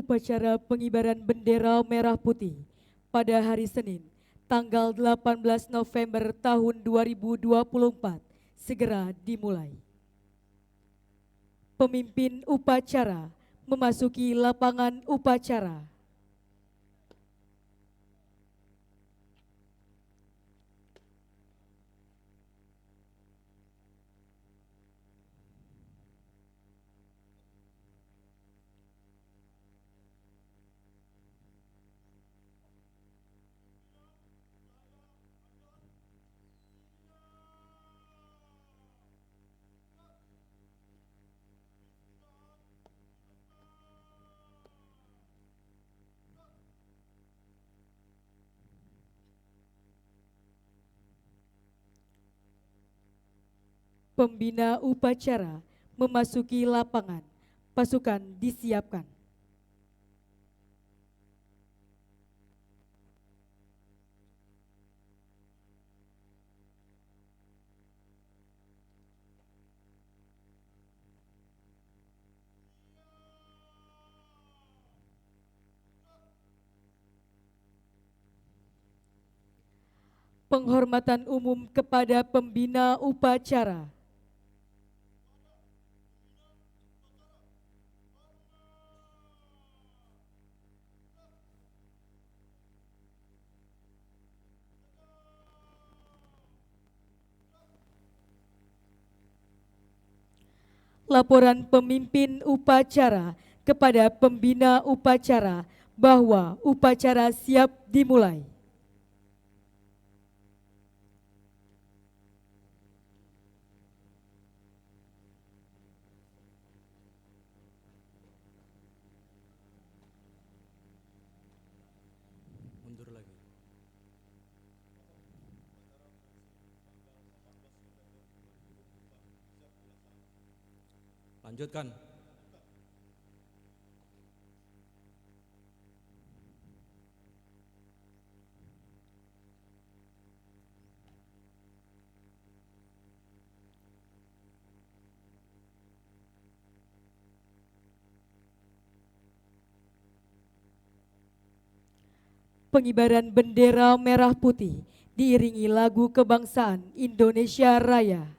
upacara pengibaran bendera merah putih pada hari Senin, tanggal 18 November tahun 2024 segera dimulai. Pemimpin upacara memasuki lapangan upacara. Pembina upacara memasuki lapangan. Pasukan disiapkan. Penghormatan umum kepada pembina upacara. Laporan pemimpin upacara kepada pembina upacara bahwa upacara siap dimulai. Mundur lagi. Lanjutkan. Pengibaran bendera merah putih diiringi lagu kebangsaan Indonesia Raya.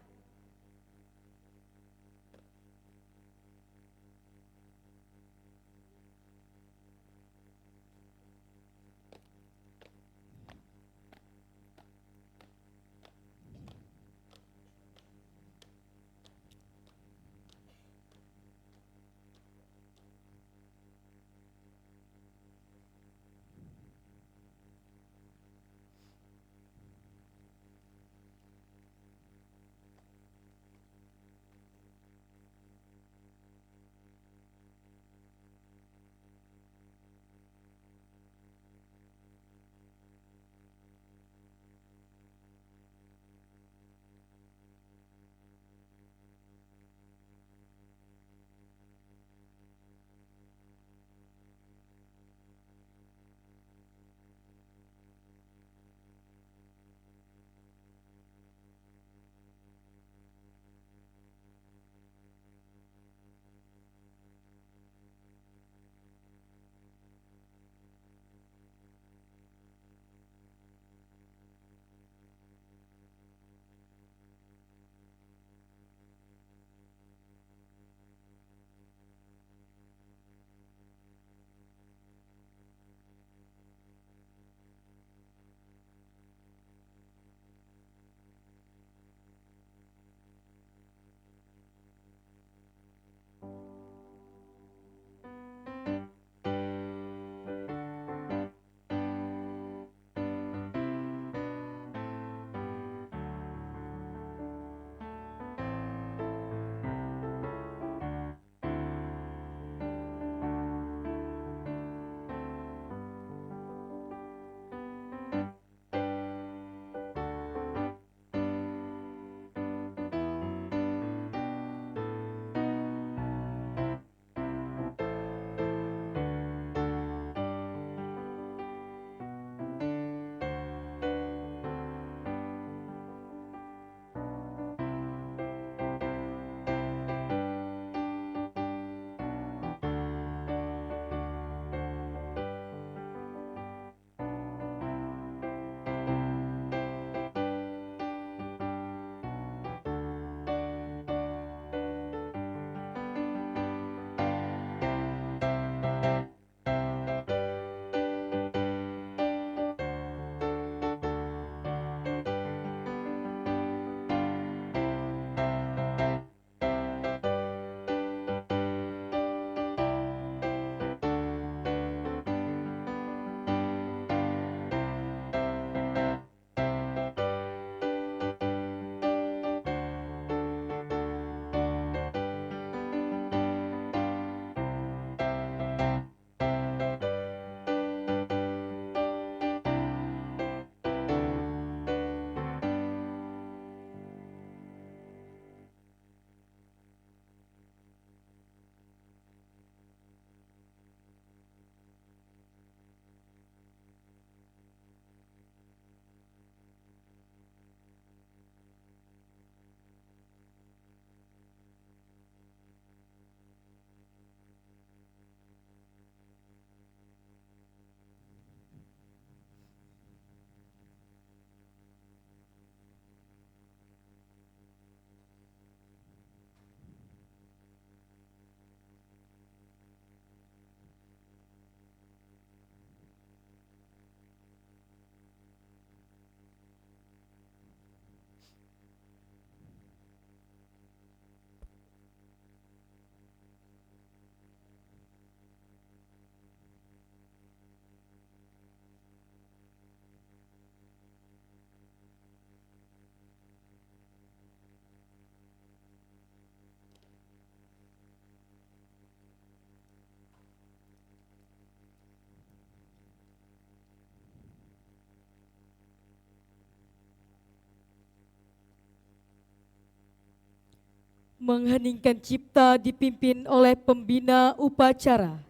Mengheningkan cipta dipimpin oleh pembina upacara.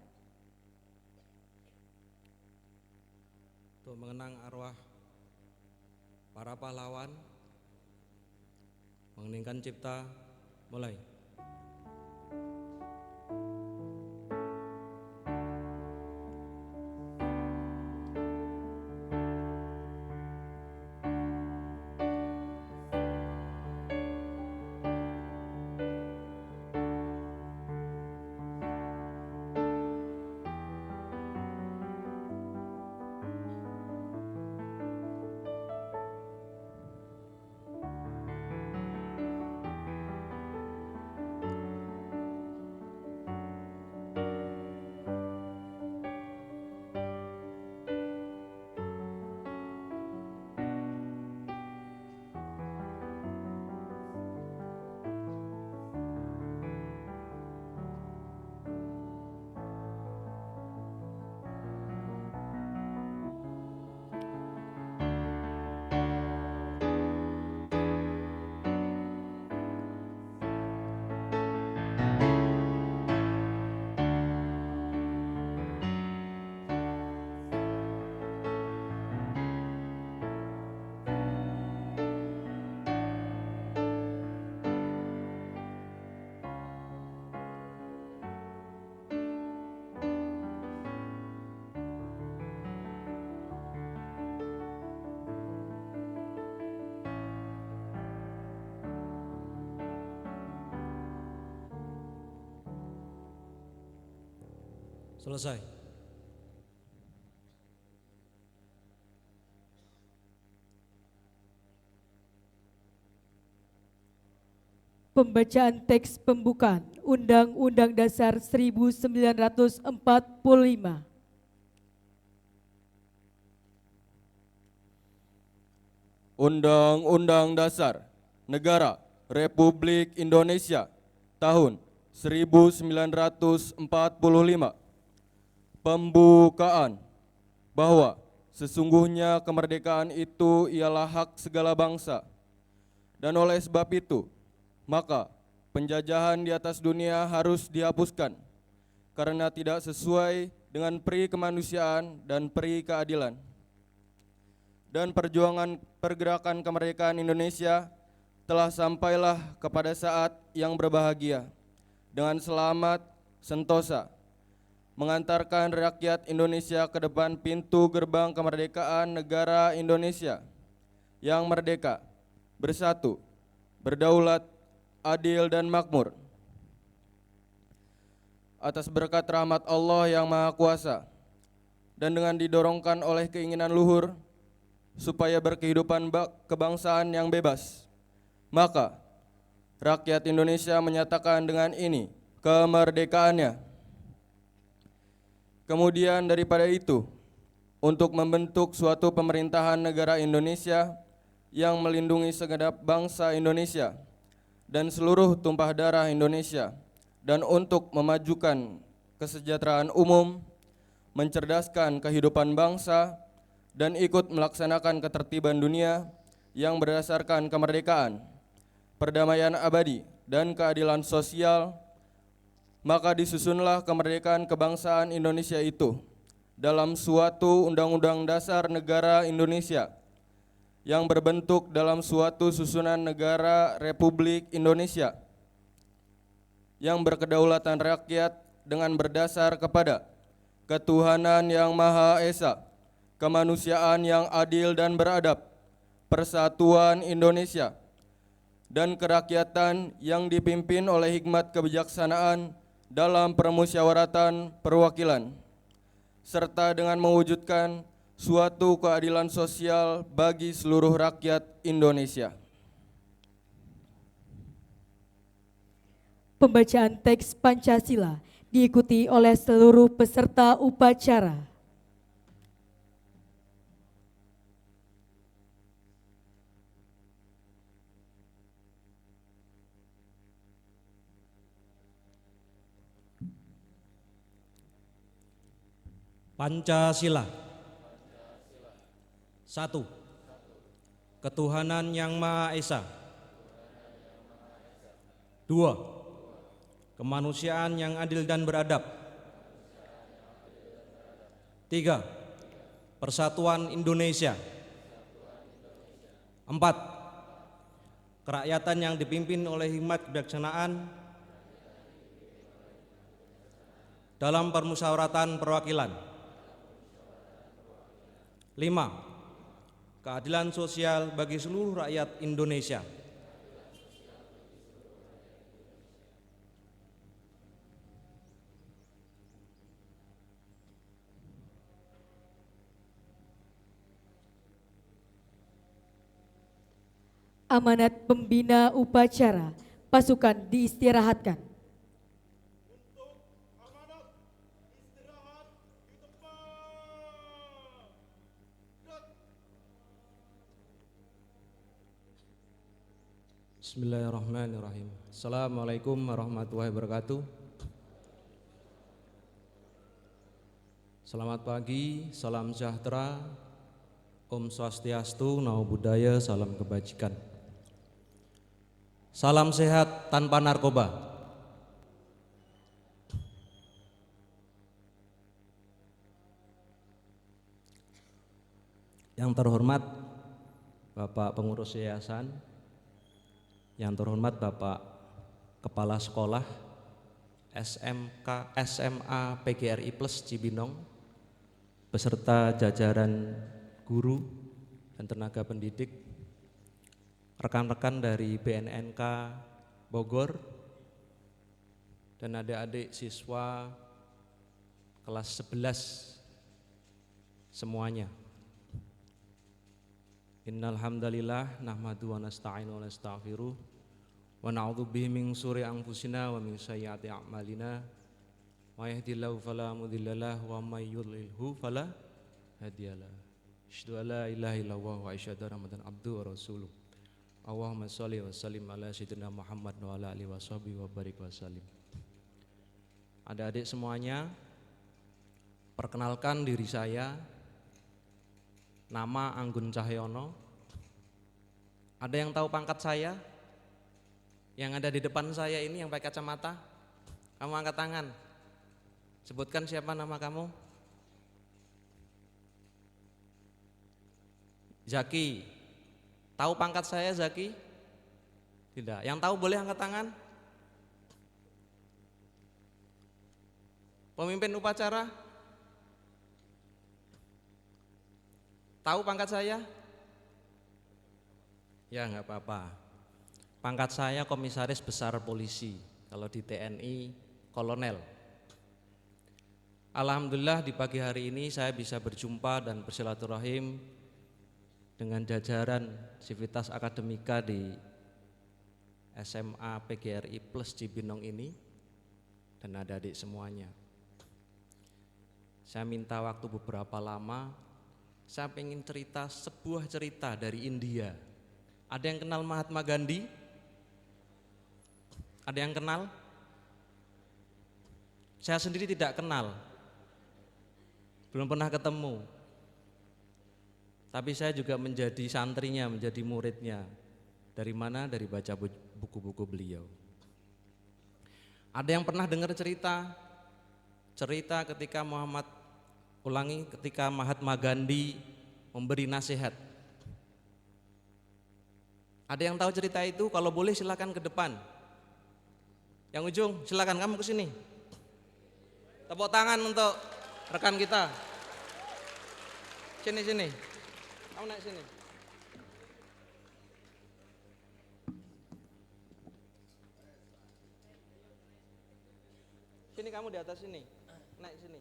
Untuk mengenang arwah para pahlawan, mengheningkan cipta, mulai. Selesai. Pembacaan teks pembukaan Undang-Undang Dasar 1945. Undang-Undang Dasar Negara Republik Indonesia tahun 1945. Pembukaan. Bahwa sesungguhnya kemerdekaan itu ialah hak segala bangsa, dan oleh sebab itu, maka penjajahan di atas dunia harus dihapuskan karena tidak sesuai dengan peri kemanusiaan dan peri keadilan. Dan perjuangan pergerakan kemerdekaan Indonesia telah sampailah kepada saat yang berbahagia dengan selamat sentosa, mengantarkan rakyat Indonesia ke depan pintu gerbang kemerdekaan negara Indonesia yang merdeka, bersatu, berdaulat, adil dan makmur. Atas berkat rahmat Allah yang Maha Kuasa dan dengan didorongkan oleh keinginan luhur supaya berkehidupan kebangsaan yang bebas, maka rakyat Indonesia menyatakan dengan ini kemerdekaannya. Kemudian daripada itu, untuk membentuk suatu pemerintahan negara Indonesia yang melindungi segenap bangsa Indonesia dan seluruh tumpah darah Indonesia, dan untuk memajukan kesejahteraan umum, mencerdaskan kehidupan bangsa, dan ikut melaksanakan ketertiban dunia yang berdasarkan kemerdekaan, perdamaian abadi, dan keadilan sosial, maka disusunlah kemerdekaan kebangsaan Indonesia itu dalam suatu Undang-Undang Dasar Negara Indonesia yang berbentuk dalam suatu susunan negara Republik Indonesia yang berkedaulatan rakyat dengan berdasar kepada ketuhanan yang Maha Esa, kemanusiaan yang adil dan beradab, persatuan Indonesia, dan kerakyatan yang dipimpin oleh hikmat kebijaksanaan dalam permusyawaratan perwakilan, serta dengan mewujudkan suatu keadilan sosial bagi seluruh rakyat Indonesia. Pembacaan teks Pancasila diikuti oleh seluruh peserta upacara. Pancasila. 1. Ketuhanan yang Maha Esa. 2. Kemanusiaan yang adil dan beradab. 3. Persatuan Indonesia. 4. Kerakyatan yang dipimpin oleh hikmat kebijaksanaan dalam permusyawaratan perwakilan. 5. Keadilan sosial bagi seluruh rakyat Indonesia. Amanat pembina upacara, pasukan diistirahatkan. Bismillahirrahmanirrahim. Assalamualaikum warahmatullahi wabarakatuh. Selamat pagi, salam sejahtera, Om Swastiastu, Namo Buddhaya, salam kebajikan. Salam sehat tanpa narkoba. Yang terhormat Bapak Pengurus Yayasan, yang terhormat Bapak Kepala Sekolah SMK SMA PGRI Plus Cibinong, beserta jajaran guru dan tenaga pendidik, rekan-rekan dari BNNK Bogor, dan adik-adik siswa kelas 11 semuanya. Innal hamdalillah nahmadu wa nasta'inu wa nastaghfiruh wa na'udzu bihi min syururi anfusina wa min sayyiati a'malina. May yahdihillahu fala mudhillalah wa may yudlilhu fala hadiyalah. Asyhadu an la ilaha illallah wa asyhadu anna Muhammadan abduhu wa rasuluh. Allahumma sholli wa sallim ala sayyidina Muhammad wa ala alihi washabihi wa barik wa sallim. Adik-adik semuanya, perkenalkan diri saya, nama Anggun Cahyono. Ada yang tahu pangkat saya? Yang ada di depan saya ini yang pakai kacamata? Kamu angkat tangan. Sebutkan siapa nama kamu? Zaki. Tahu pangkat saya Zaki? Tidak. Yang tahu boleh angkat tangan? Pemimpin upacara? Tahu pangkat saya? Ya nggak apa-apa. Pangkat saya Komisaris Besar Polisi. Kalau di TNI Kolonel. Alhamdulillah di pagi hari ini saya bisa berjumpa dan bersilaturahim dengan jajaran Sivitas Akademika di SMA PGRI Plus Cibinong ini dan adik-adik semuanya. Saya minta waktu beberapa lama, saya pengen cerita sebuah cerita dari India. Ada yang kenal Mahatma Gandhi? Ada yang kenal? Saya sendiri tidak kenal, belum pernah ketemu. Tapi saya juga menjadi santrinya, menjadi muridnya. Dari mana? Dari baca buku-buku beliau. Ada yang pernah dengar cerita ketika ketika Mahatma Gandhi memberi nasihat. Ada yang tahu cerita itu? Kalau boleh silakan ke depan. Yang ujung, silakan kamu ke sini. Tepuk tangan untuk rekan kita. Sini. Kamu naik sini. Sini kamu di atas sini. Naik sini.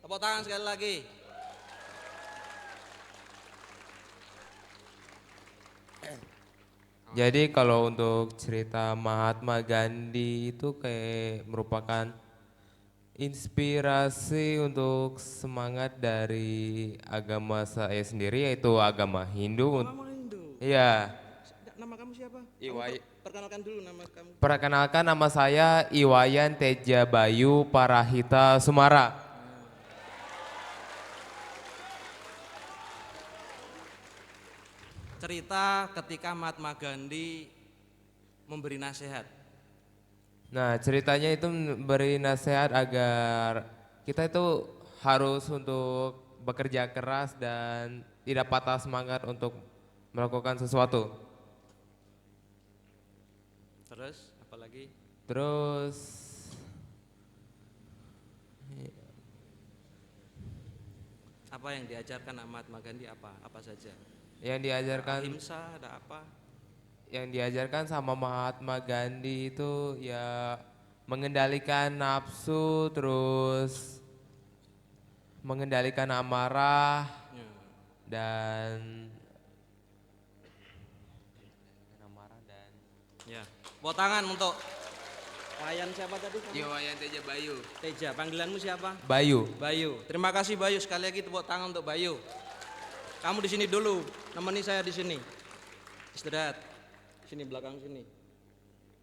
Tepuk tangan sekali lagi. Jadi kalau untuk cerita Mahatma Gandhi itu kayak merupakan inspirasi untuk semangat dari agama saya sendiri, yaitu agama Hindu. Kamu Hindu. Iya. Nama kamu siapa? Perkenalkan dulu nama kamu. Perkenalkan, nama saya Iwayan Teja Bayu Parahita Sumara. cerita ketika Mahatma Gandhi memberi nasihat. Nah, ceritanya itu beri nasihat agar kita itu harus untuk bekerja keras dan tidak patah semangat untuk melakukan sesuatu. Terus apa lagi? Terus Apa yang diajarkan Mahatma Gandhi apa saja? yang diajarkan Ahimsa ada apa? yang diajarkan sama Mahatma Gandhi itu ya mengendalikan nafsu, terus mengendalikan amarah Ya. dan Ya. Tepuk tangan untuk Wayan siapa tadi? Wayan Teja Bayu. Teja, panggilanmu siapa? Bayu. Bayu. Terima kasih Bayu, sekali lagi tepuk tangan untuk Bayu. Kamu di sini dulu, nemeni saya di sini. Istirahat. Sini belakang sini.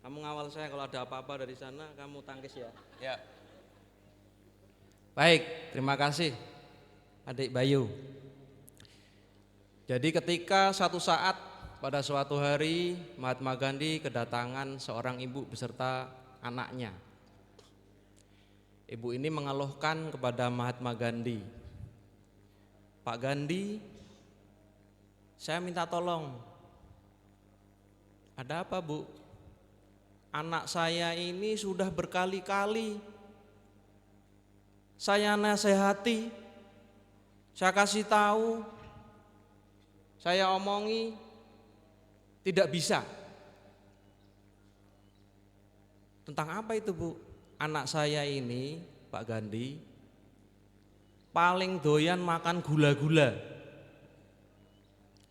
Kamu ngawal saya kalau ada apa-apa dari sana, kamu tangkis ya. Ya. Baik, terima kasih Adik Bayu. Jadi ketika satu saat pada suatu hari Mahatma Gandhi kedatangan seorang ibu beserta anaknya. Ibu ini mengeluhkan kepada Mahatma Gandhi, Pak Gandhi, saya minta tolong. Ada apa, Bu? Anak saya ini sudah berkali-kali saya nasihati, saya kasih tahu, saya omongi, tidak bisa. Tentang apa itu, Bu? Anak saya ini, Pak Gandhi, paling doyan makan gula-gula.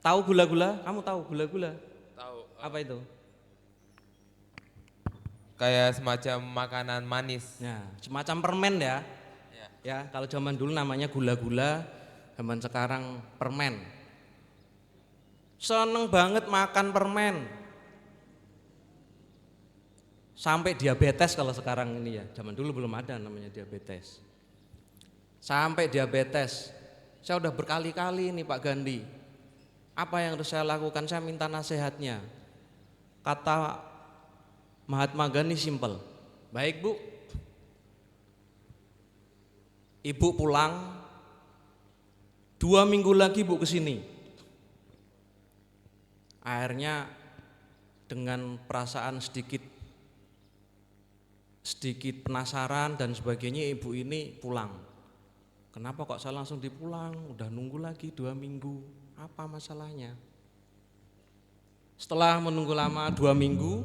Tahu gula-gula? Kamu tahu gula-gula? Tahu. Apa itu? Kayak semacam makanan manis. Nah, semacam permen ya. Ya, kalau zaman dulu namanya gula-gula, zaman sekarang permen. Seneng banget makan permen. Sampai diabetes kalau sekarang ini ya. Zaman dulu belum ada namanya diabetes. Sampai diabetes. Saya udah berkali-kali nih Pak Gandhi. Apa yang harus saya lakukan? Saya minta nasihatnya. Kata Mahatma Gandhi simpel. Baik, Bu. Ibu pulang 2 minggu lagi Bu kesini. Akhirnya dengan perasaan sedikit penasaran dan sebagainya, ibu ini pulang. Kenapa kok saya langsung dipulang? Udah nunggu lagi 2 minggu. Apa masalahnya? Setelah menunggu lama 2 minggu,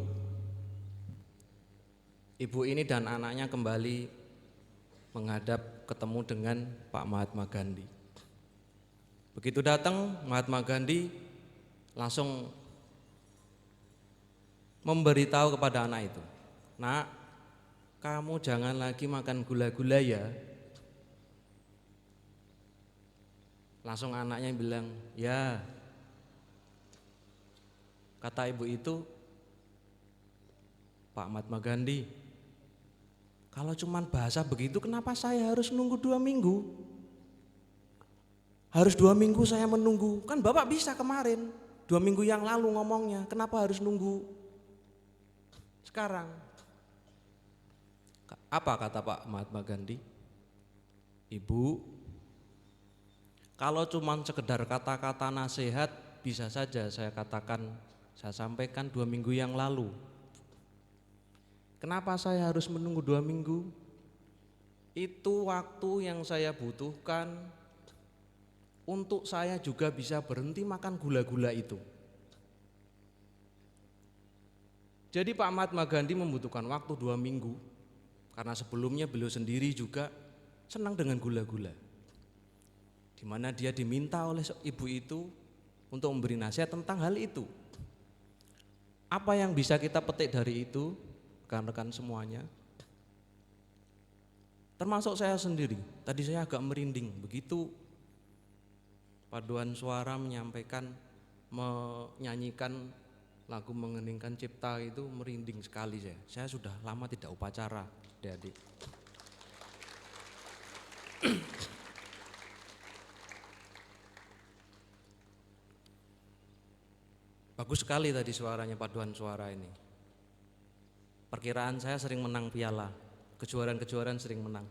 ibu ini dan anaknya kembali menghadap ketemu dengan Pak Mahatma Gandhi. Begitu datang, Mahatma Gandhi langsung memberitahu kepada anak itu, "Nak, kamu jangan lagi makan gula-gula ya." Langsung anaknya bilang, "Ya." Kata ibu itu, "Pak Mahatma Gandhi, kalau cuman bahasa begitu kenapa saya harus nunggu 2 minggu? Harus 2 minggu saya menunggu, kan Bapak bisa kemarin 2 minggu yang lalu ngomongnya, kenapa harus nunggu sekarang?" Apa kata Pak Mahatma Gandhi? "Ibu, kalau cuma sekedar kata-kata nasihat bisa saja saya katakan, saya sampaikan 2 minggu yang lalu. Kenapa saya harus menunggu 2 minggu? Itu waktu yang saya butuhkan untuk saya juga bisa berhenti makan gula-gula itu." Jadi Pak Mahatma Gandhi membutuhkan waktu 2 minggu, karena sebelumnya beliau sendiri juga senang dengan gula-gula. Di mana dia diminta oleh ibu itu untuk memberi nasihat tentang hal itu. Apa yang bisa kita petik dari itu, rekan-rekan semuanya? Termasuk saya sendiri. Tadi saya agak merinding begitu paduan suara menyampaikan, menyanyikan lagu Mengeningkan Cipta itu, merinding sekali saya. Saya sudah lama tidak upacara, adik-adik. Bagus sekali tadi suaranya, paduan suara ini. Perkiraan saya sering menang piala, kejuaraan-kejuaraan sering menang.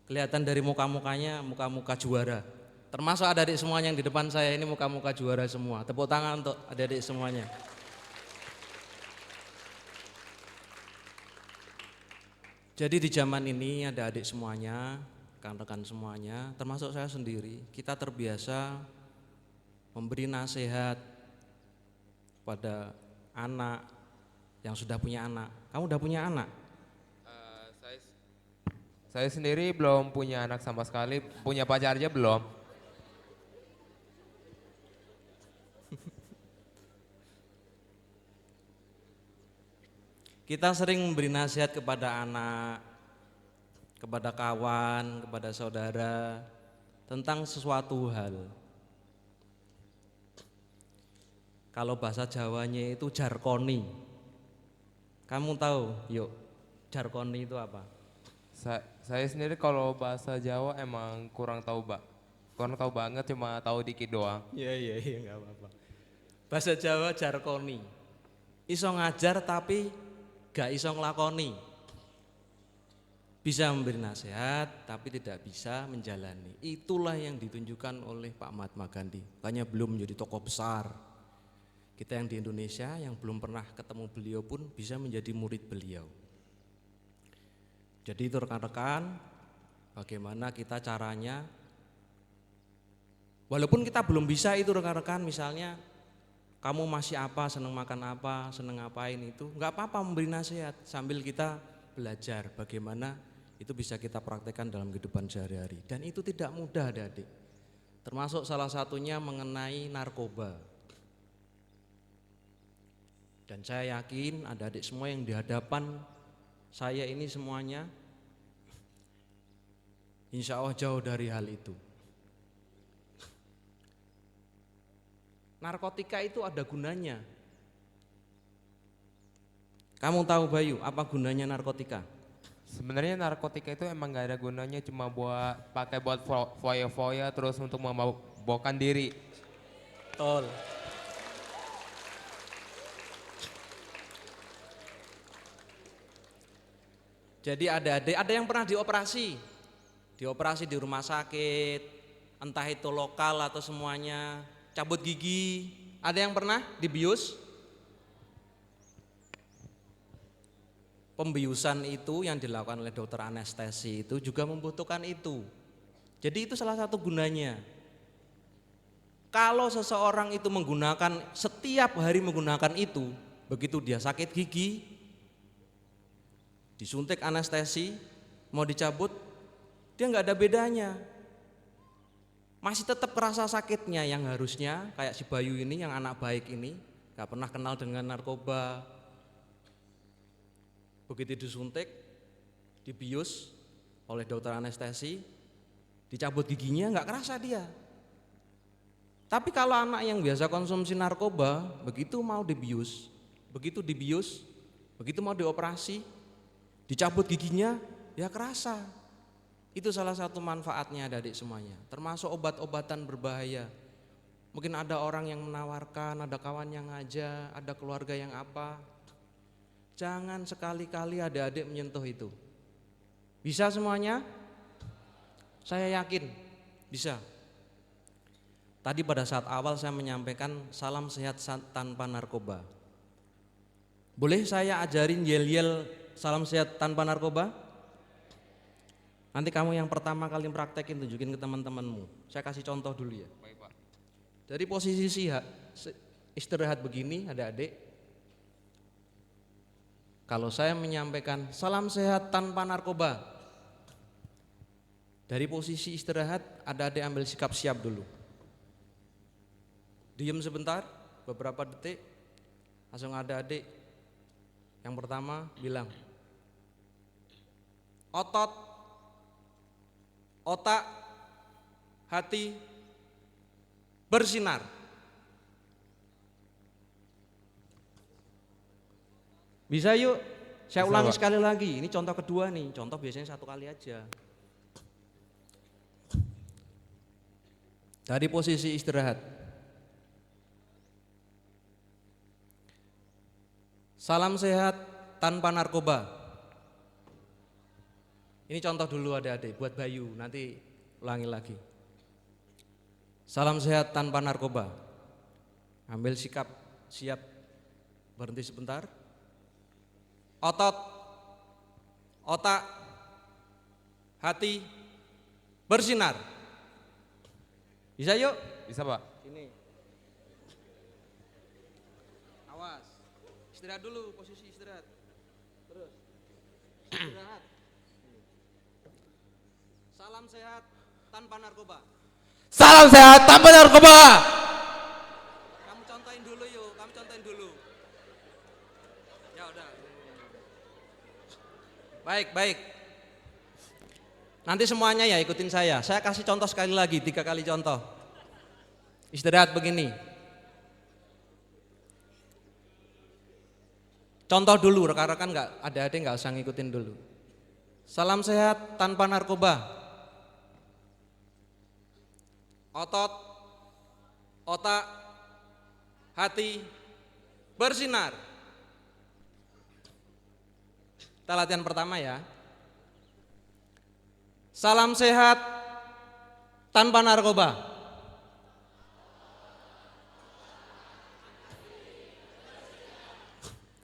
Kelihatan dari muka-mukanya, muka-muka juara. Termasuk adik-adik semuanya yang di depan saya ini muka-muka juara semua. Tepuk tangan untuk adik-adik semuanya. Jadi di zaman ini ada adik semuanya, rekan-rekan semuanya, termasuk saya sendiri, kita terbiasa memberi nasihat pada anak yang sudah punya anak. Kamu udah punya anak? Saya sendiri belum punya anak sama sekali, punya pacar aja belum. Kita sering memberi nasihat kepada anak, kepada kawan, kepada saudara tentang sesuatu hal. Kalau bahasa Jawanya itu jarkoni. Kamu tahu, yuk, jarkoni itu apa? Saya sendiri kalau bahasa Jawa emang kurang tahu, Pak. Kurang tahu banget, cuma tahu dikit doang. Iya, nggak apa-apa. Bahasa Jawa jarkoni. Iso ngajar tapi gak iso ngelakoni. Bisa memberi nasihat tapi tidak bisa menjalani. Itulah yang ditunjukkan oleh Pak Mahatma Gandhi. Makanya belum menjadi tokoh besar. Kita yang di Indonesia yang belum pernah ketemu beliau pun bisa menjadi murid beliau. Jadi itu rekan-rekan, bagaimana kita caranya, walaupun kita belum bisa itu rekan-rekan, misalnya kamu masih apa, seneng makan apa, seneng ngapain itu, nggak apa-apa memberi nasihat sambil kita belajar bagaimana itu bisa kita praktekkan dalam kehidupan sehari-hari. Dan itu tidak mudah adik-adik, termasuk salah satunya mengenai narkoba. Dan saya yakin ada adik semua yang di hadapan saya ini semuanya insya Allah jauh dari hal itu. Narkotika itu ada gunanya. Kamu tahu Bayu, apa gunanya narkotika? Sebenarnya narkotika itu emang gak ada gunanya, cuma pakai buat foya-foya terus untuk memabukkan diri. Betul. Jadi ada yang pernah dioperasi di rumah sakit, entah itu lokal atau semuanya, cabut gigi, ada yang pernah dibius? Pembiusan itu yang dilakukan oleh dokter anestesi itu juga membutuhkan itu. Jadi itu salah satu gunanya. Kalau seseorang itu setiap hari menggunakan itu, begitu dia sakit gigi, disuntik anestesi, mau dicabut, dia nggak ada bedanya. Masih tetap kerasa sakitnya yang harusnya kayak si Bayu ini yang anak baik ini, nggak pernah kenal dengan narkoba. Begitu disuntik, dibius oleh dokter anestesi, dicabut giginya nggak kerasa dia. Tapi kalau anak yang biasa konsumsi narkoba, begitu mau dibius, begitu mau dioperasi, dicabut giginya, ya kerasa. Itu salah satu manfaatnya adik-adik semuanya, termasuk obat-obatan berbahaya. Mungkin ada orang yang menawarkan, ada kawan yang ngajak, ada keluarga yang apa. Jangan sekali-kali adik-adik menyentuh itu. Bisa semuanya? Saya yakin bisa. Tadi pada saat awal saya menyampaikan salam sehat tanpa narkoba. Boleh saya ajarin yel-yel salam sehat tanpa narkoba? Nanti kamu yang pertama kali praktekin, tunjukin ke teman-temanmu. Saya kasih contoh dulu ya. Baik, Pak. Dari posisi istirahat begini adik-adik, kalau saya menyampaikan salam sehat tanpa narkoba, dari posisi istirahat adik-adik ambil sikap siap dulu. Diam sebentar, beberapa detik, langsung adik-adik yang pertama bilang, otot, otak, hati bersinar. Bisa yuk, saya Bisa, ulangi Pak. sekali lagi. Ini contoh kedua nih, contoh biasanya satu kali aja. Dari posisi istirahat. Salam sehat tanpa narkoba. Ini contoh dulu adik-adik buat Bayu, nanti ulangi lagi. Salam sehat tanpa narkoba. Ambil sikap, siap, berhenti sebentar. Otot, otak, hati, bersinar. Bisa yuk? Bisa Pak? Sini. Awas. Istirahat dulu, posisi istirahat. Terus. Istirahat. Salam sehat tanpa narkoba. Salam sehat tanpa narkoba. Kamu contohin dulu yuk, kamu contohin dulu. Ya udah. Baik, baik. Nanti semuanya ya ikutin saya. Saya kasih contoh sekali lagi, 3 kali contoh. Istirahat begini. Contoh dulu, rekan-rekan nggak, ada-ada nggak usah ngikutin dulu. Salam sehat tanpa narkoba. Otot, otak, hati, bersinar. Kita latihan pertama ya. Salam sehat tanpa narkoba.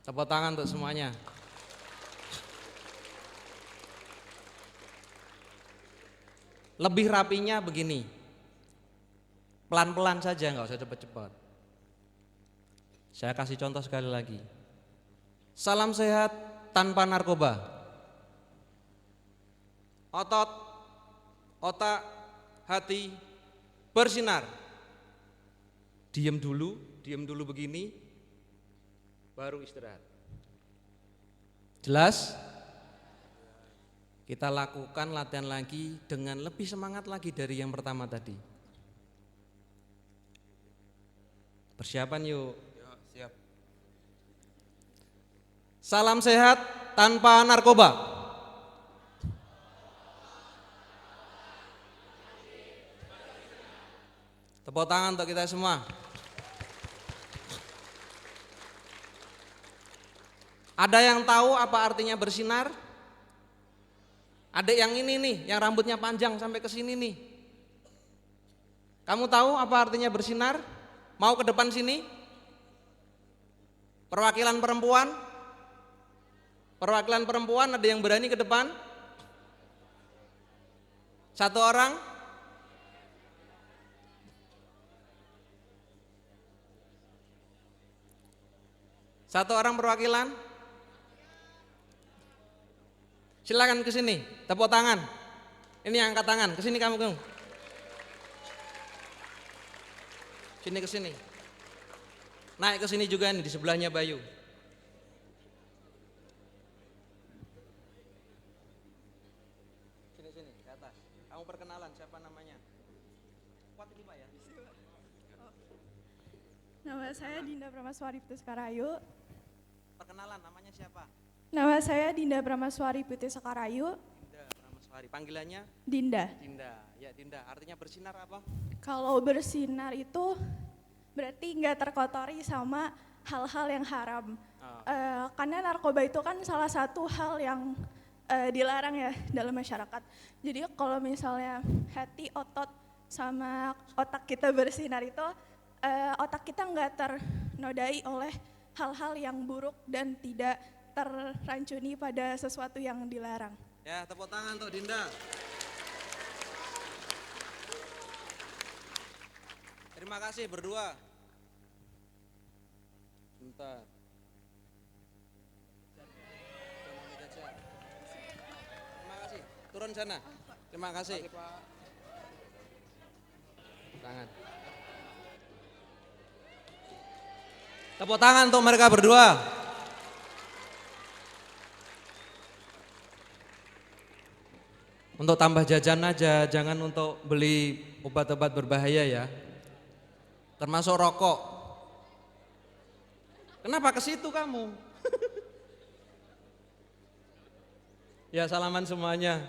Tepuk tangan untuk semuanya. Lebih rapinya begini. Pelan-pelan saja, nggak usah cepat-cepat. Saya kasih contoh sekali lagi. Salam sehat tanpa narkoba. Otot, otak, hati, bersinar. Diam dulu begini, baru istirahat. Jelas? Kita lakukan latihan lagi dengan lebih semangat lagi dari yang pertama tadi. Persiapan yuk. Siap. Salam sehat tanpa narkoba. Tepuk tangan untuk kita semua. Ada yang tahu apa artinya bersinar? Adik yang ini nih, yang rambutnya panjang sampai ke sini nih. Kamu tahu apa artinya bersinar? Mau ke depan sini? Perwakilan perempuan? Perwakilan perempuan ada yang berani ke depan? 1 orang? Satu orang perwakilan? Silakan ke sini, tepuk tangan. Ini angkat tangan, ke sini kamu. Sini ke sini. Naik ke sini juga nih di sebelahnya Bayu. Sini ke atas. Kamu perkenalan siapa namanya? Kuat ini Pak ya. Nama saya Dinda Pramaswari Putri Sekarayu. Perkenalan namanya siapa? Nama saya Dinda Pramaswari Putri Sekarayu. Dinda Pramaswari. Panggilannya? Dinda. Dinda. Ya Dinda. Artinya bersinar apa? Kalau bersinar itu berarti nggak terkotori sama hal-hal yang haram. Karena narkoba itu kan salah satu hal yang dilarang ya dalam masyarakat. Jadi kalau misalnya hati, otot, sama otak kita bersinar itu, otak kita nggak ternodai oleh hal-hal yang buruk dan tidak terrancuni pada sesuatu yang dilarang. Ya, tepuk tangan untuk Dinda. Terima kasih berdua. Bentar. Terima kasih. Turun sana. Terima kasih. Tangan. Tepuk tangan untuk mereka berdua. Untuk tambah jajan aja, jangan untuk beli obat-obat berbahaya ya. Termasuk rokok. Kenapa ke situ kamu? Ya, salaman semuanya.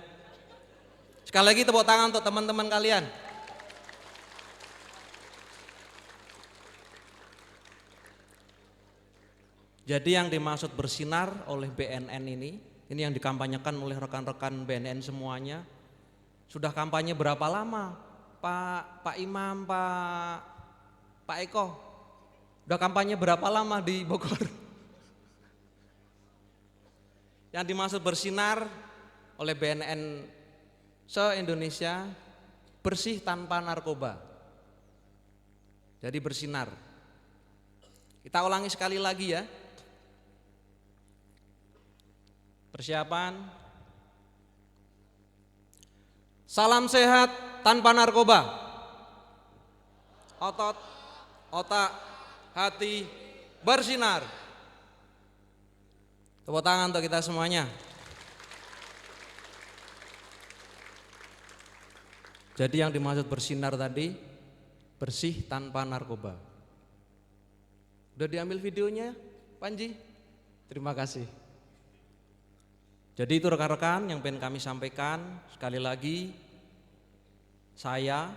Sekali lagi tepuk tangan untuk teman-teman kalian. Jadi yang dimaksud bersinar oleh BNN ini yang dikampanyekan oleh rekan-rekan BNN semuanya. Sudah kampanye berapa lama? Pak Imam, Pak Eko, udah kampanye berapa lama di Bogor? Yang dimaksud bersinar oleh BNN se-Indonesia, bersih tanpa narkoba. Jadi bersinar. Kita ulangi sekali lagi ya. Persiapan. Salam sehat tanpa narkoba. Otot, otak, hati bersinar. Tepuk tangan untuk kita semuanya. Jadi yang dimaksud bersinar tadi, bersih tanpa narkoba. Udah diambil videonya, Panji? Terima kasih. Jadi itu rekan-rekan yang pengen kami sampaikan. Sekali lagi, saya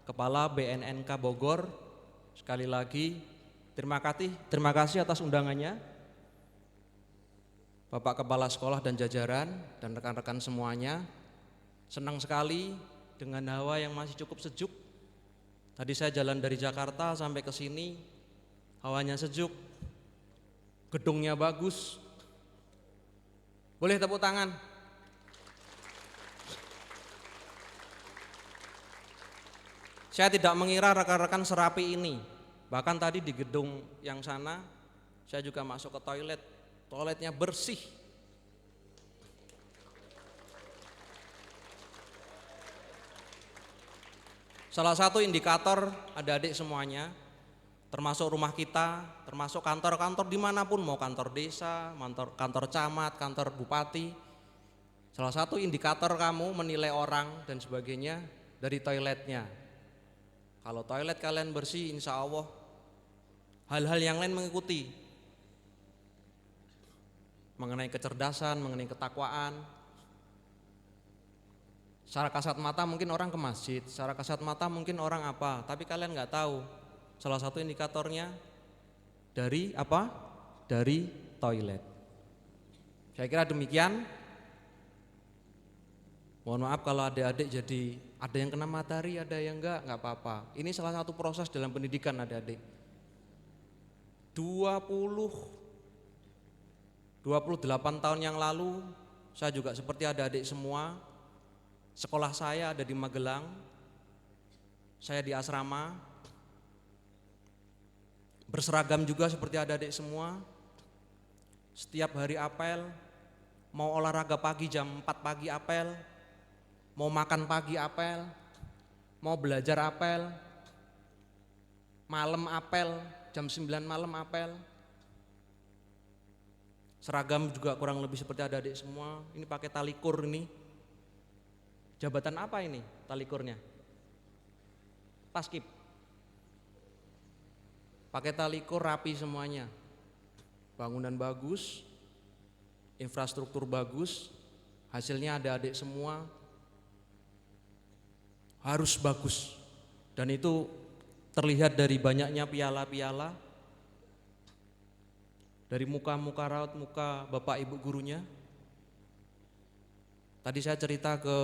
Kepala BNNK Bogor, sekali lagi terima kasih atas undangannya, Bapak Kepala Sekolah dan jajaran dan rekan-rekan semuanya. Senang sekali dengan hawa yang masih cukup sejuk. Tadi saya jalan dari Jakarta sampai ke sini, hawanya sejuk, gedungnya bagus. Boleh tepuk tangan. Saya tidak mengira rekan-rekan serapi ini. Bahkan tadi di gedung yang sana, saya juga masuk ke toilet. Toiletnya bersih. Salah satu indikator adik-adik semuanya, termasuk rumah kita, termasuk kantor-kantor dimanapun, mau kantor desa, kantor camat, kantor bupati. Salah satu indikator kamu menilai orang dan sebagainya dari toiletnya. Kalau toilet kalian bersih, insya Allah hal-hal yang lain mengikuti. Mengenai kecerdasan, mengenai ketakwaan. Secara kasat mata mungkin orang ke masjid, secara kasat mata mungkin orang apa, tapi kalian nggak tahu. Salah satu indikatornya dari apa? Dari toilet. Saya kira demikian. Mohon maaf kalau adik-adik jadi ada yang kena matahari, ada yang enggak apa-apa. Ini salah satu proses dalam pendidikan adik-adik. 28 tahun yang lalu saya juga seperti adik-adik semua. Sekolah saya ada di Magelang. Saya di asrama. Berseragam juga seperti adik-adik semua. Setiap hari apel, mau olahraga pagi jam 4 pagi apel, mau makan pagi apel, mau belajar apel, malam apel, jam 9 malam apel. Seragam juga kurang lebih seperti adik-adik semua. Ini pakai tali kur ini. Jabatan apa ini tali kurnya? Paskib. Pakai tali kur rapi semuanya. Bangunan bagus, infrastruktur bagus, hasilnya adik-adik semua harus bagus. Dan itu terlihat dari banyaknya piala-piala, dari muka-muka raut muka bapak ibu gurunya. Tadi saya cerita ke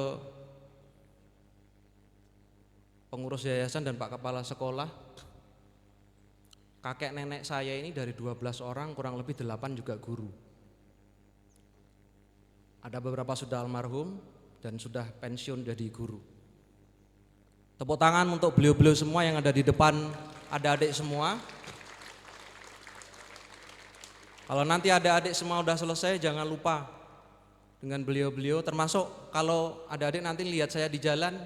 pengurus yayasan dan Pak Kepala Sekolah, kakek nenek saya ini dari 12 orang kurang lebih 8 juga guru. Ada beberapa sudah almarhum dan sudah pensiun jadi guru. Tepuk tangan untuk beliau-beliau semua yang ada di depan adik-adik semua. Kalau nanti adik-adik semua udah selesai jangan lupa dengan beliau-beliau, termasuk kalau adik-adik nanti lihat saya di jalan,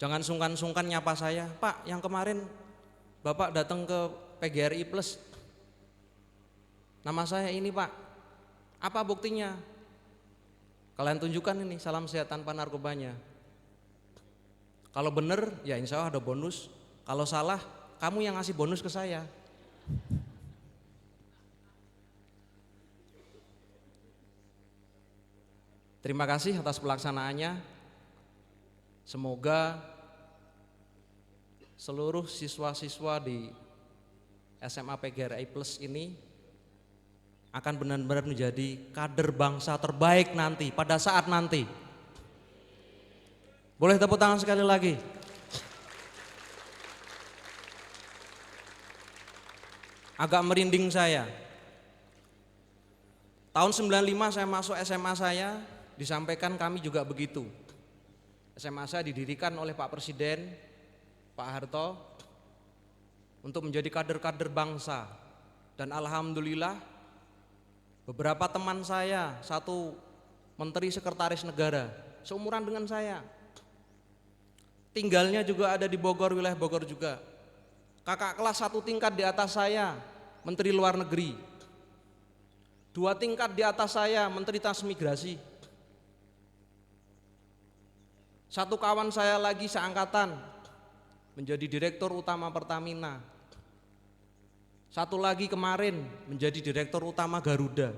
jangan sungkan-sungkan nyapa saya, Pak yang kemarin Bapak datang ke PGRI Plus, nama saya ini Pak, apa buktinya? Kalian tunjukkan ini salam sehat tanpa narkobanya. Kalau benar ya insya Allah ada bonus, kalau salah kamu yang ngasih bonus ke saya. Terima kasih atas pelaksanaannya. Semoga seluruh siswa-siswa di SMA PGRI Plus ini akan benar-benar menjadi kader bangsa terbaik nanti, pada saat nanti. Boleh tepuk tangan sekali lagi. Agak merinding saya. Tahun 95 saya masuk SMA saya, disampaikan kami juga begitu. SMA saya didirikan oleh Pak Presiden, Pak Harto, untuk menjadi kader-kader bangsa. Dan alhamdulillah beberapa teman saya, satu menteri sekretaris negara, seumuran dengan saya. Tinggalnya juga ada di Bogor, wilayah Bogor juga. Kakak kelas satu tingkat di atas saya, menteri luar negeri. 2 tingkat di atas saya, menteri transmigrasi. 1 kawan saya lagi seangkatan, menjadi direktur utama Pertamina. 1 lagi kemarin menjadi direktur utama Garuda.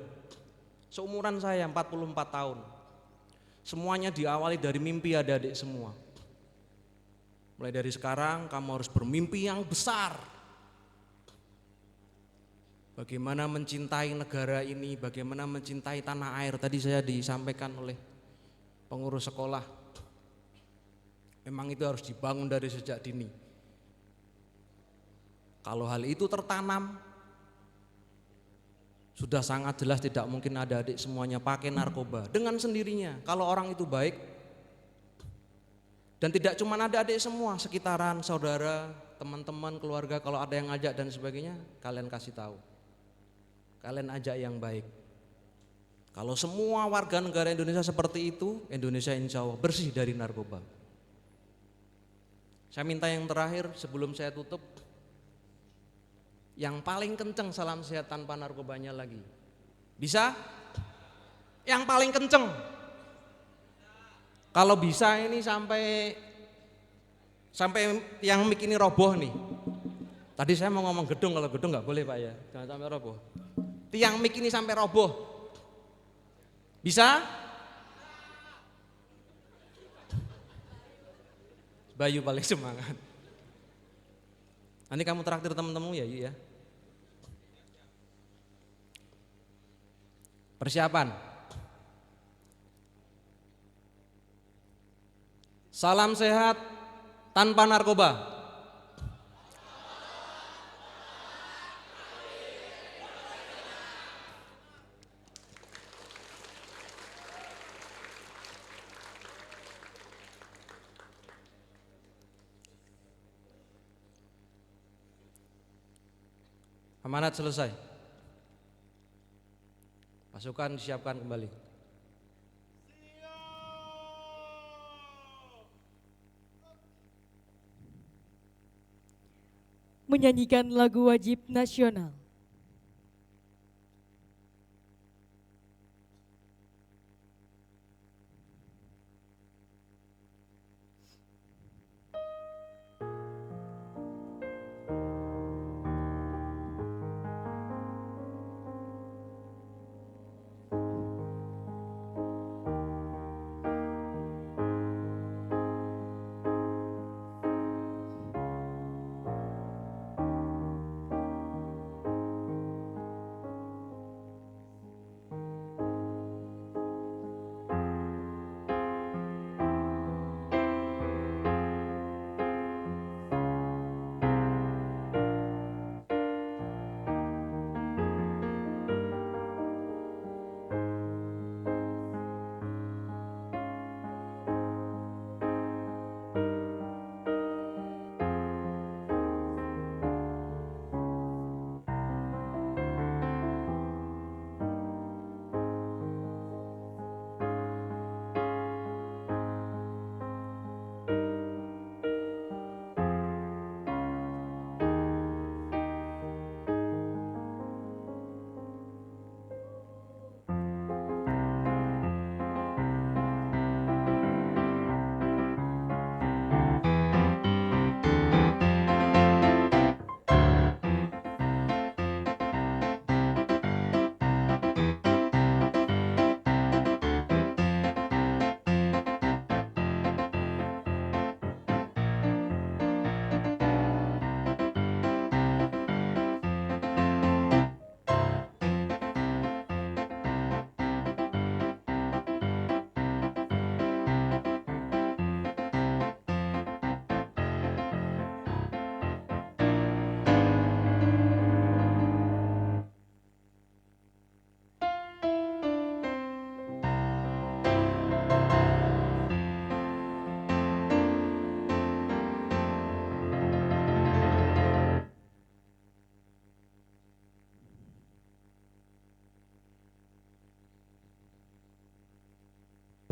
Seumuran saya 44 tahun. Semuanya diawali dari mimpi adik-adik semua. Mulai dari sekarang kamu harus bermimpi yang besar. Bagaimana mencintai negara ini, bagaimana mencintai tanah air. Tadi saya disampaikan oleh pengurus sekolah. Memang itu harus dibangun dari sejak dini. Kalau hal itu tertanam, sudah sangat jelas tidak mungkin ada adik semuanya pakai narkoba dengan sendirinya. Kalau orang itu baik, dan tidak cuma ada adik semua, sekitaran, saudara, teman-teman, keluarga, kalau ada yang ngajak dan sebagainya, kalian kasih tahu. Kalian ajak yang baik. Kalau semua warga negara Indonesia seperti itu, Indonesia insya Allah bersih dari narkoba. Saya minta yang terakhir sebelum saya tutup, yang paling kenceng salam sehat tanpa narkobanya lagi. Bisa? Yang paling kenceng. Kalau bisa ini sampai yang mic ini roboh nih. Tadi saya mau ngomong gedung, kalau gedung nggak boleh Pak ya, jangan sampai roboh. Tiang mic ini sampai roboh. Bisa? Bayu paling semangat. Nanti kamu traktir teman-temanmu ya, Yu ya. Persiapan. Salam sehat tanpa narkoba. Amanat selesai. Pasukan disiapkan kembali. Menyanyikan lagu wajib nasional.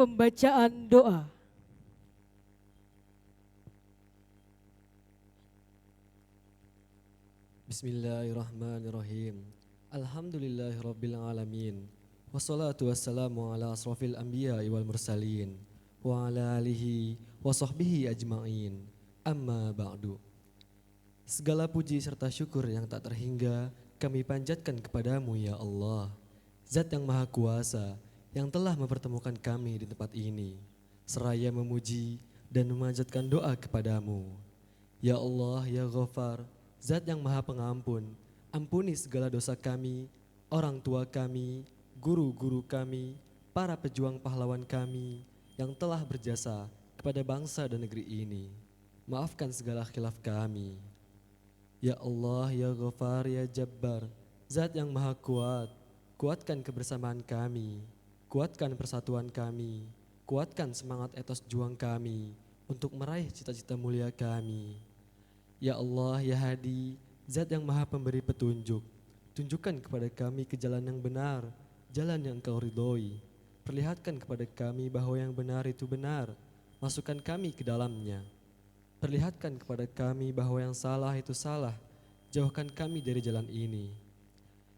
pembacaan doa. Bismillahirrahmanirrahim. Alhamdulillahirabbil alamin. Wassalatu wassalamu ala asrofil anbiya wal mursalin wa ala alihi wa sahbihi ajma'in. Amma ba'du. Segala puji serta syukur yang tak terhingga kami panjatkan kepadamu ya Allah, Zat yang Maha Kuasa yang telah mempertemukan kami di tempat ini, seraya memuji dan memanjatkan doa kepadamu. Ya Allah, ya Ghafar, Zat yang Maha Pengampun, ampuni segala dosa kami, orang tua kami, guru-guru kami, para pejuang pahlawan kami yang telah berjasa kepada bangsa dan negeri ini. Maafkan segala khilaf kami. Ya Allah, ya Ghafar, ya Jabbar, Zat yang Maha Kuat, kuatkan kebersamaan kami, kuatkan persatuan kami, kuatkan semangat etos juang kami untuk meraih cita-cita mulia kami. Ya Allah, ya Hadi, Zat yang Maha Pemberi petunjuk, tunjukkan kepada kami ke jalan yang benar, jalan yang Engkau ridhoi. Perlihatkan kepada kami bahwa yang benar itu benar, masukkan kami ke dalamnya. Perlihatkan kepada kami bahwa yang salah itu salah, jauhkan kami dari jalan ini.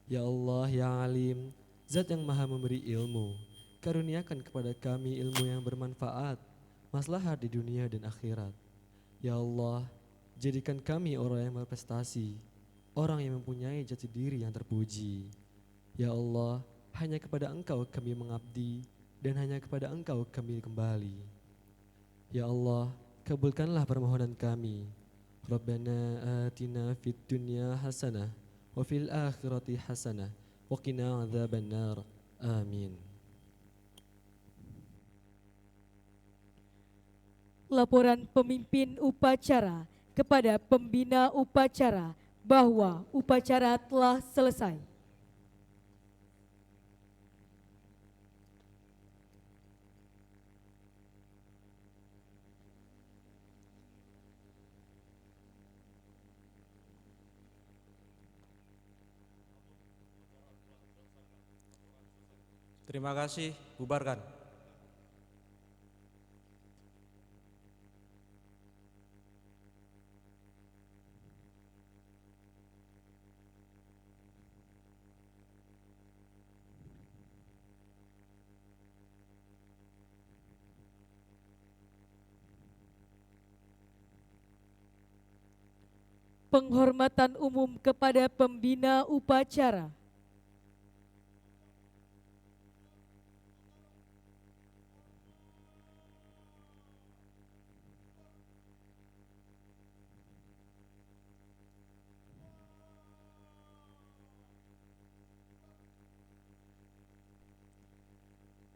Ya Allah, ya Alim, Zat yang Maha Memberi ilmu, karuniakan kepada kami ilmu yang bermanfaat, maslahat di dunia dan akhirat. Ya Allah, jadikan kami orang yang berprestasi, orang yang mempunyai jati diri yang terpuji. Ya Allah, hanya kepada Engkau kami mengabdi dan hanya kepada Engkau kami kembali. Ya Allah, kabulkanlah permohonan kami. Rabbana atina fid dunya hasanah wa fil akhirati hasanah wa qina adzabannar. Amin. Laporan pemimpin upacara kepada pembina upacara bahwa upacara telah selesai. Terima kasih, bubarkan. Penghormatan umum kepada pembina upacara.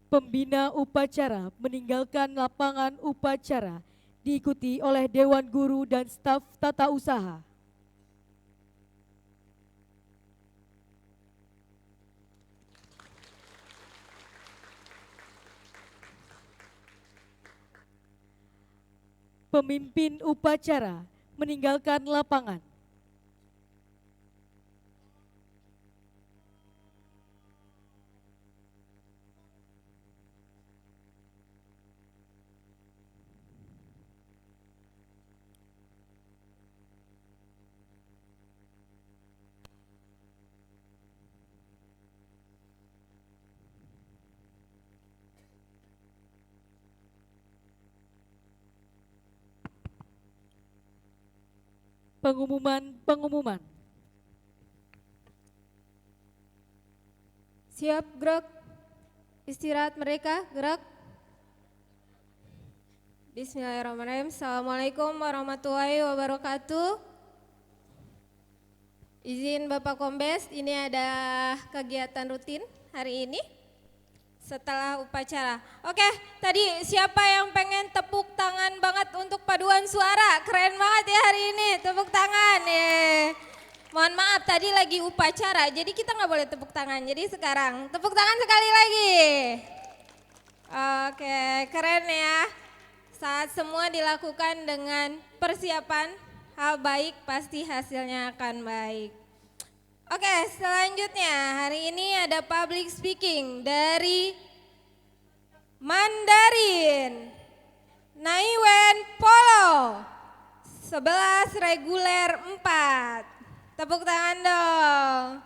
Pembina upacara meninggalkan lapangan upacara diikuti oleh Dewan Guru dan staf tata usaha. Pemimpin upacara meninggalkan lapangan. Pengumuman. Siap, gerak. Istirahat mereka, gerak. Bismillahirrahmanirrahim. Assalamualaikum warahmatullahi wabarakatuh. Izin Bapak Kombes, ini ada kegiatan rutin hari ini setelah upacara. Oke, tadi siapa yang pengen tepuk tangan banget untuk paduan suara? Keren banget ya hari ini, tepuk tangan. Mohon maaf tadi lagi upacara, jadi kita nggak boleh tepuk tangan. Jadi sekarang tepuk tangan sekali lagi. Oke, keren ya. Saat semua dilakukan dengan persiapan, hal baik pasti hasilnya akan baik. Oke, selanjutnya hari ini ada public speaking dari Mandarin, Naiwen Polo, 11 reguler 4. Tepuk tangan dong.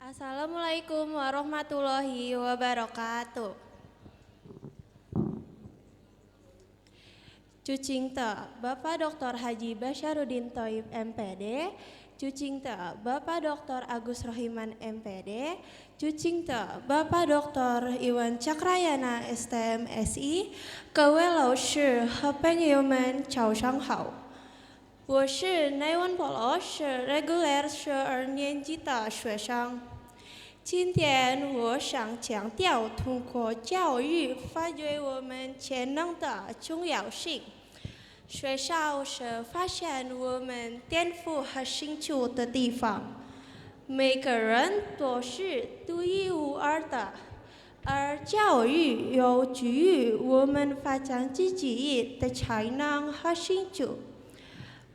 Assalamualaikum warahmatullahi wabarakatuh. Cucingta Bapak Dr. Haji Basyarudin Thoib MPD, Cucingta Bapak Dr. Agus Rohiman MPD, Cucingta Bapak Dr. Iwan Cakrayana STM SI, 各位老师和朋友们早上好。我是内文波罗是 regular 12年级的学生。今天我想强调通过教育发掘我们潜能的重要性。学校是发现我们天赋和兴趣的地方，每个人都是独一无二的，而教育有助于我们发展自己的才能和兴趣。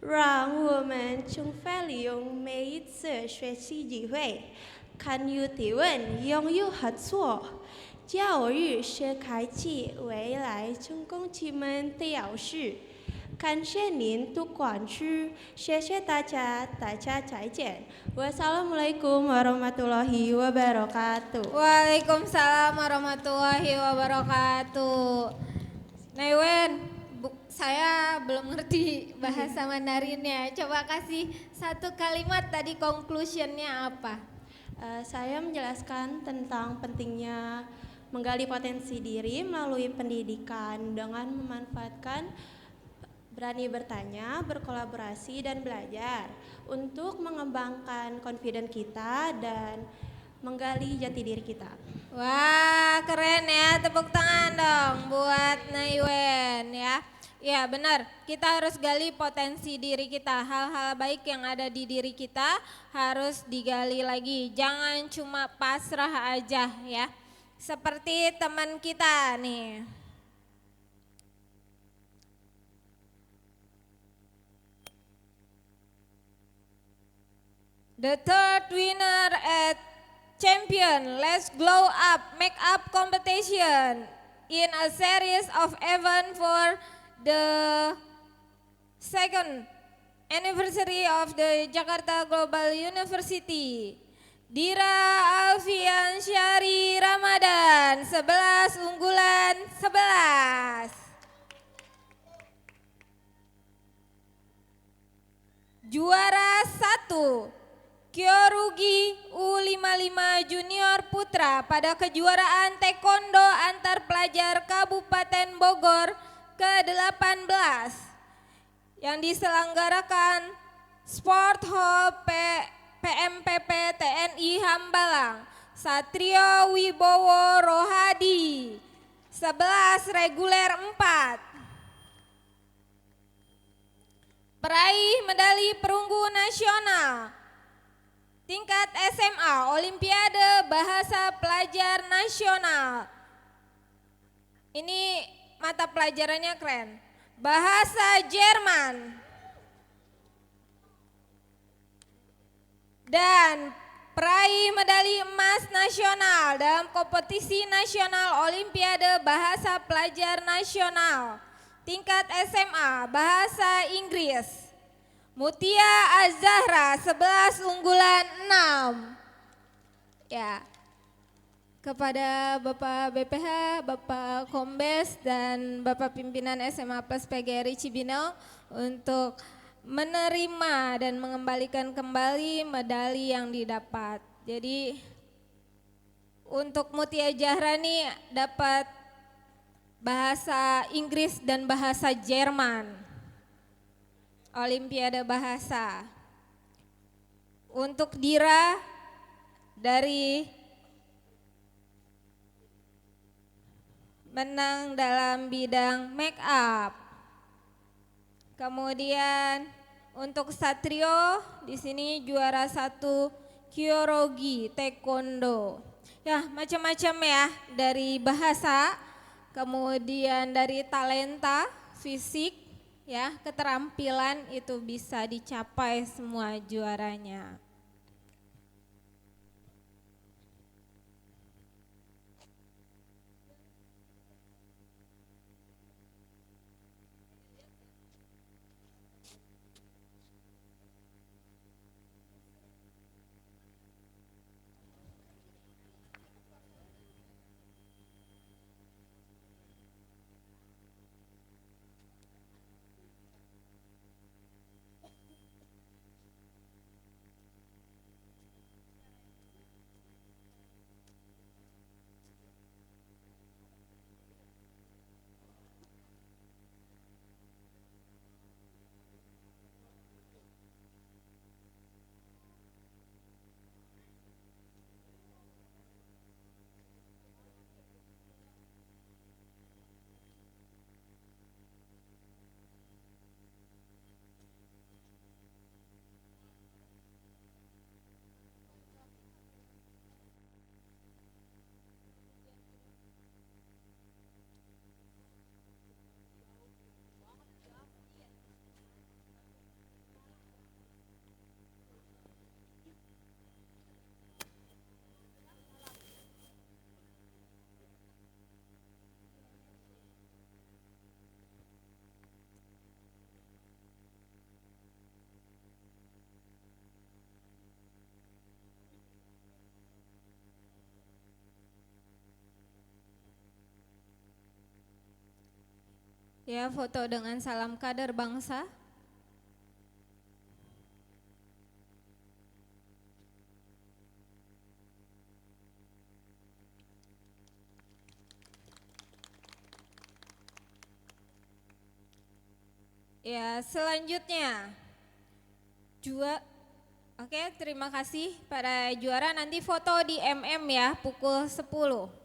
让我们充分利用每一次学习机会，参与提问，勇于合作。教育是开启未来成功之门的钥匙。感谢您的关注，谢谢大家，大家再见。Wassalamualaikum warahmatullahi wabarakatuh. Waalaikumsalam warahmatullahi wabarakatuh. Naiwen, saya belum ngerti bahasa Mandarinnya. Coba kasih satu kalimat tadi conclusionnya apa? Saya menjelaskan tentang pentingnya menggali potensi diri melalui pendidikan dengan memanfaatkan berani bertanya, berkolaborasi, dan belajar untuk mengembangkan confidence kita dan menggali jati diri kita. Wah, keren ya, tepuk tangan dong buat Naiwen ya. Ya benar, kita harus gali potensi diri kita, hal-hal baik yang ada di diri kita harus digali lagi. Jangan cuma pasrah aja ya, seperti teman kita nih. The third winner at champion Let's Glow Up Makeup Competition in a series of events for the second anniversary of the Jakarta Global University. Dira Alfian Syari Ramadan, 11 unggulan 11. Juara 1. Kyorugi U55 Junior Putra pada kejuaraan Taekwondo antar pelajar Kabupaten Bogor ke-18 yang diselenggarakan Sport Hall PMPP TNI Hambalang, Satrio Wibowo Rohadi, 11 reguler 4. Peraih medali perunggu nasional tingkat SMA Olimpiade Bahasa Pelajar Nasional. Ini mata pelajarannya keren. Bahasa Jerman. Dan peraih medali emas nasional dalam kompetisi nasional Olimpiade Bahasa Pelajar Nasional tingkat SMA Bahasa Inggris. Mutia Azahra, 11 unggulan 6. Ya. Kepada Bapak BPH, Bapak Kombes, dan Bapak Pimpinan SMA Plus PGRI Cibinong untuk menerima dan mengembalikan kembali medali yang didapat. Jadi untuk Mutia Zahra nih dapat bahasa Inggris dan bahasa Jerman. Olimpiade Bahasa. Untuk Dira dari menang dalam bidang make up. Kemudian untuk Satrio di sini juara 1 Kyorugi, Taekwondo. Ya, macam-macam ya, dari bahasa, kemudian dari talenta, fisik, ya, keterampilan itu bisa dicapai semua juaranya. Ya, foto dengan salam kader bangsa. Ya, selanjutnya Oke, terima kasih para juara. Nanti foto di MM ya, pukul 10.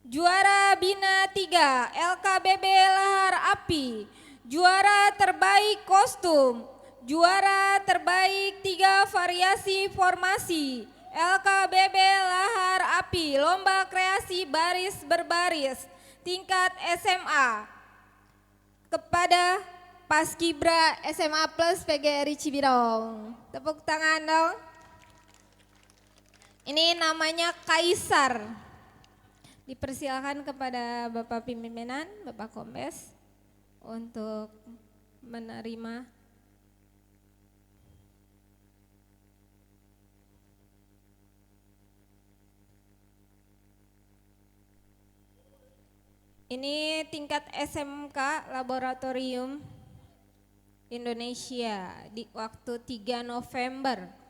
Juara Bina 3, LKBB Lahar Api. Juara terbaik kostum. Juara terbaik 3 variasi formasi. LKBB Lahar Api, lomba kreasi baris berbaris tingkat SMA. Kepada Paskibra SMA Plus PGRI Cibinong. Tepuk tangan dong. Ini namanya Kaisar. Dipersilakan kepada Bapak Pimpinan, Bapak Kombes untuk menerima. Ini tingkat SMK Laboratorium Indonesia di waktu 3 November.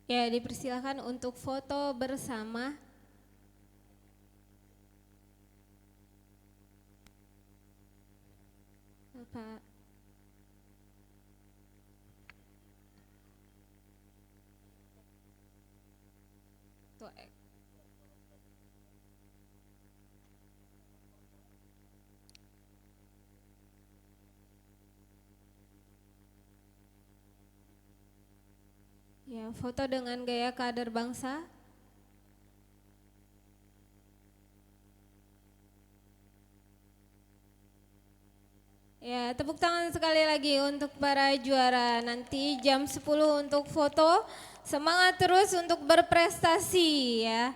Ya, dipersilakan untuk foto bersama. Bapak. Ya, foto dengan gaya kader bangsa. Ya, tepuk tangan sekali lagi untuk para juara. Nanti jam 10 untuk foto. Semangat terus untuk berprestasi ya.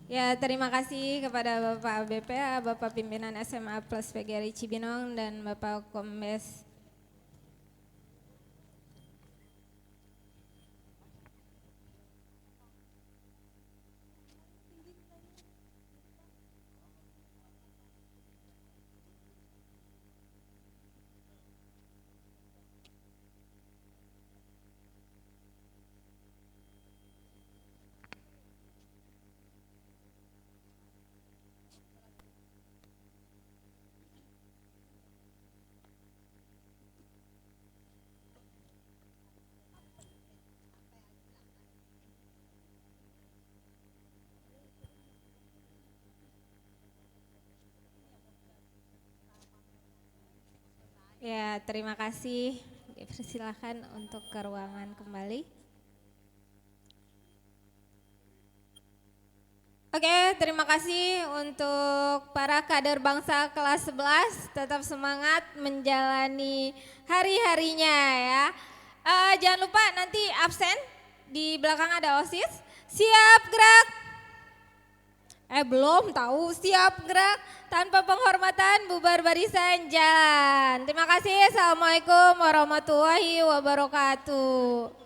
Ya, terima kasih kepada Bapak BPA, Bapak Pimpinan SMA Plus PGRI Cibinong, dan Bapak Kombes. Ya, terima kasih. Dipersilakan untuk ke ruangan kembali. Oke, terima kasih untuk para kader bangsa kelas 11. Tetap semangat menjalani hari-harinya ya. Jangan lupa nanti absen, di belakang ada OSIS. Siap gerak. Belum tahu, siap gerak. Tanpa penghormatan bubar barisan jalan. Terima kasih. Assalamualaikum warahmatullahi wabarakatuh.